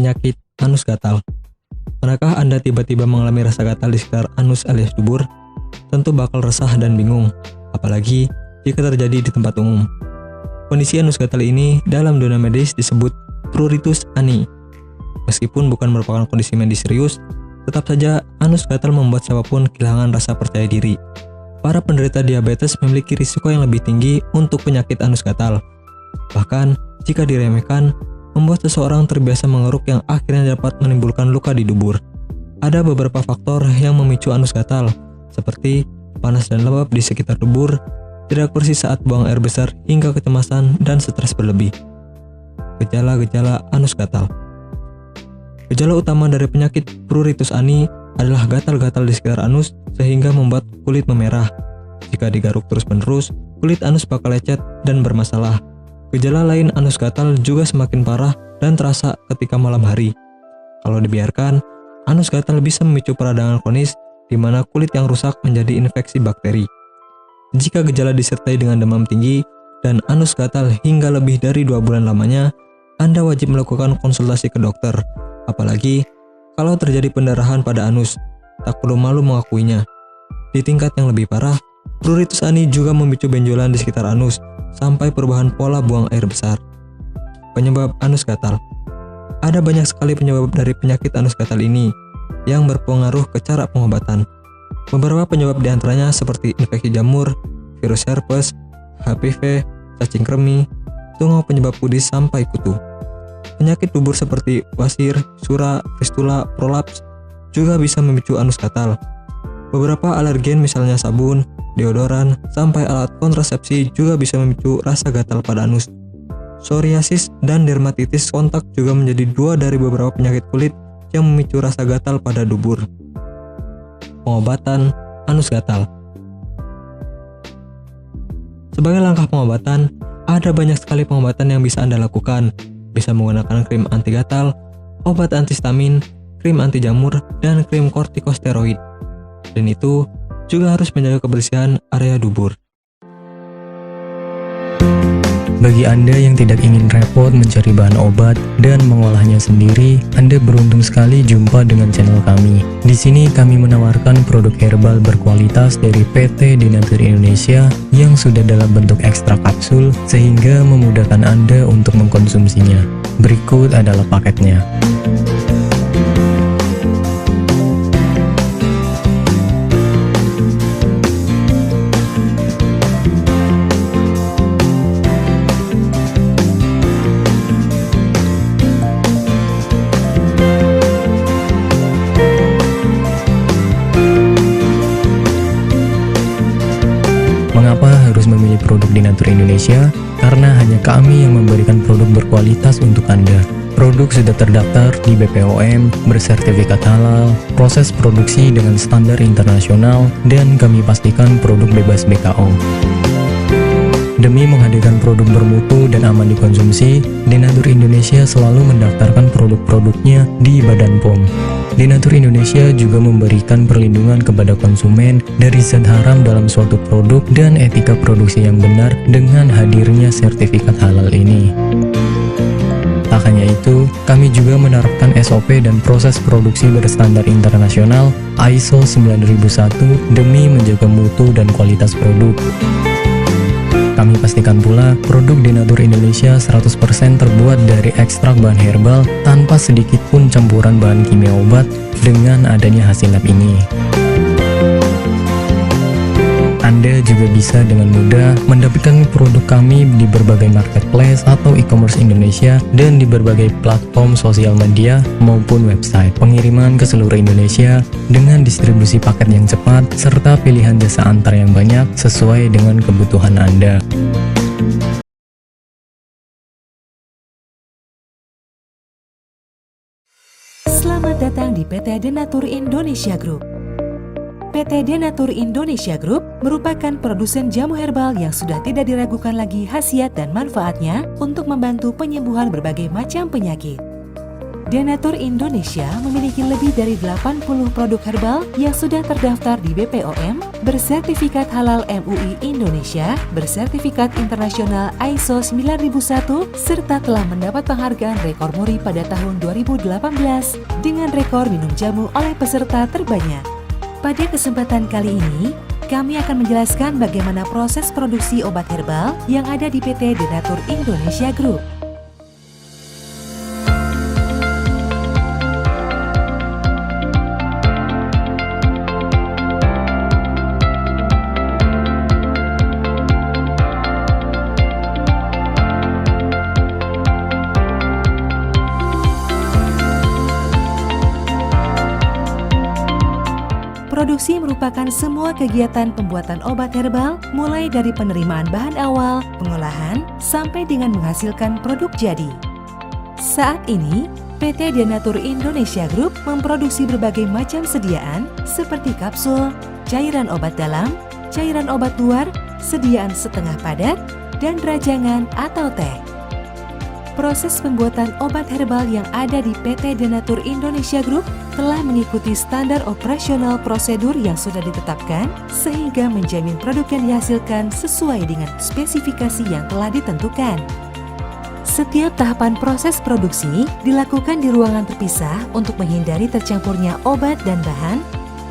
penyakit anus gatal. Manakah Anda tiba-tiba mengalami rasa gatal di sekitar anus alias dubur? Tentu bakal resah dan bingung, apalagi jika terjadi di tempat umum. Kondisi anus gatal ini dalam dunia medis disebut pruritus ani. Meskipun bukan merupakan kondisi medis serius, tetap saja anus gatal membuat siapapun kehilangan rasa percaya diri. Para penderita diabetes memiliki risiko yang lebih tinggi untuk penyakit anus gatal. Bahkan, jika diremehkan, membuat seseorang terbiasa mengeruk yang akhirnya dapat menimbulkan luka di dubur. Ada beberapa faktor yang memicu anus gatal, seperti panas dan lembab di sekitar dubur, tidak bersih saat buang air besar, hingga kecemasan dan stres berlebih. Gejala-gejala anus gatal. Gejala utama dari penyakit pruritus ani adalah gatal-gatal di sekitar anus sehingga membuat kulit memerah. Jika digaruk terus-menerus, kulit anus bakal lecet dan bermasalah. Gejala lain anus gatal juga semakin parah dan terasa ketika malam hari. Kalau dibiarkan, anus gatal bisa memicu peradangan kronis di mana kulit yang rusak menjadi infeksi bakteri. Jika gejala disertai dengan demam tinggi dan anus gatal hingga lebih dari 2 bulan lamanya, Anda wajib melakukan konsultasi ke dokter. Apalagi kalau terjadi pendarahan pada anus, tak perlu malu mengakuinya. Di tingkat yang lebih parah, pruritus ani juga memicu benjolan di sekitar anus sampai perubahan pola buang air besar. Penyebab anus gatal. Ada banyak sekali penyebab dari penyakit anus gatal ini yang berpengaruh ke cara pengobatan. Beberapa penyebab diantaranya seperti infeksi jamur, virus herpes, HPV, cacing kremi, tungau penyebab kudis sampai kutu. Penyakit dubur seperti wasir, sura, fistula, prolaps juga bisa memicu anus gatal. Beberapa alergen misalnya sabun, deodoran, sampai alat kontrasepsi juga bisa memicu rasa gatal pada anus. Psoriasis dan dermatitis kontak juga menjadi 2 dari beberapa penyakit kulit yang memicu rasa gatal pada dubur. Pengobatan anus gatal. Sebagai langkah pengobatan, ada banyak sekali pengobatan yang bisa Anda lakukan. Bisa menggunakan krim anti gatal, obat antihistamin, krim anti jamur, dan krim kortikosteroid. Dan itu juga harus menjaga kebersihan area dubur. Bagi Anda yang tidak ingin repot mencari bahan obat dan mengolahnya sendiri, Anda beruntung sekali jumpa dengan channel kami. Di sini kami menawarkan produk herbal berkualitas dari PT Denatur Indonesia yang sudah dalam bentuk ekstrak kapsul sehingga memudahkan Anda untuk mengkonsumsinya. Berikut adalah paketnya. Mengapa harus memilih produk Denatur Indonesia? Karena hanya kami yang memberikan produk berkualitas untuk Anda. Produk sudah terdaftar di BPOM, bersertifikat halal, proses produksi dengan standar internasional, dan kami pastikan produk bebas BKO. Demi menghadirkan produk bermutu dan aman dikonsumsi, Denatur Indonesia selalu mendaftarkan produk-produknya di Badan POM. Denatur Indonesia juga memberikan perlindungan kepada konsumen dari zat haram dalam suatu produk dan etika produksi yang benar dengan hadirnya sertifikat halal ini. Tak hanya itu, kami juga menerapkan SOP dan proses produksi berstandar internasional ISO 9001 demi menjaga mutu dan kualitas produk. Kami pastikan pula produk Denatur Indonesia 100% terbuat dari ekstrak bahan herbal tanpa sedikit pun campuran bahan kimia obat dengan adanya hasil lab ini. Anda juga bisa dengan mudah mendapatkan produk kami di berbagai marketplace atau e-commerce Indonesia dan di berbagai platform sosial media maupun website. Pengiriman ke seluruh Indonesia dengan distribusi paket yang cepat serta pilihan jasa antar yang banyak sesuai dengan kebutuhan Anda. Selamat datang di PT Denatur Indonesia Group. PT Denatur Indonesia Group merupakan produsen jamu herbal yang sudah tidak diragukan lagi khasiat dan manfaatnya untuk membantu penyembuhan berbagai macam penyakit. Denatur Indonesia memiliki lebih dari 80 produk herbal yang sudah terdaftar di BPOM, bersertifikat halal MUI Indonesia, bersertifikat internasional ISO 9001, serta telah mendapat penghargaan rekor muri pada tahun 2018 dengan rekor minum jamu oleh peserta terbanyak. Pada kesempatan kali ini, kami akan menjelaskan bagaimana proses produksi obat herbal yang ada di PT Denatur Indonesia Group. Produksi merupakan semua kegiatan pembuatan obat herbal, mulai dari penerimaan bahan awal, pengolahan, sampai dengan menghasilkan produk jadi. Saat ini, PT Denatur Indonesia Group memproduksi berbagai macam sediaan seperti kapsul, cairan obat dalam, cairan obat luar, sediaan setengah padat, dan rajangan atau teh. Proses pembuatan obat herbal yang ada di PT Denatur Indonesia Group telah mengikuti standar operasional prosedur yang sudah ditetapkan sehingga menjamin produk yang dihasilkan sesuai dengan spesifikasi yang telah ditentukan. Setiap tahapan proses produksi dilakukan di ruangan terpisah untuk menghindari tercampurnya obat dan bahan,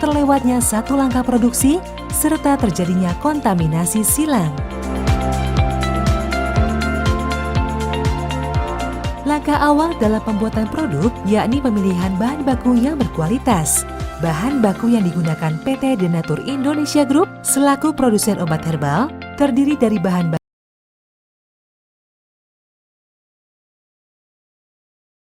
terlewatnya satu langkah produksi, serta terjadinya kontaminasi silang. Langkah awal dalam pembuatan produk yakni pemilihan bahan baku yang berkualitas. Bahan baku yang digunakan PT Denatur Indonesia Group selaku produsen obat herbal terdiri dari bahan baku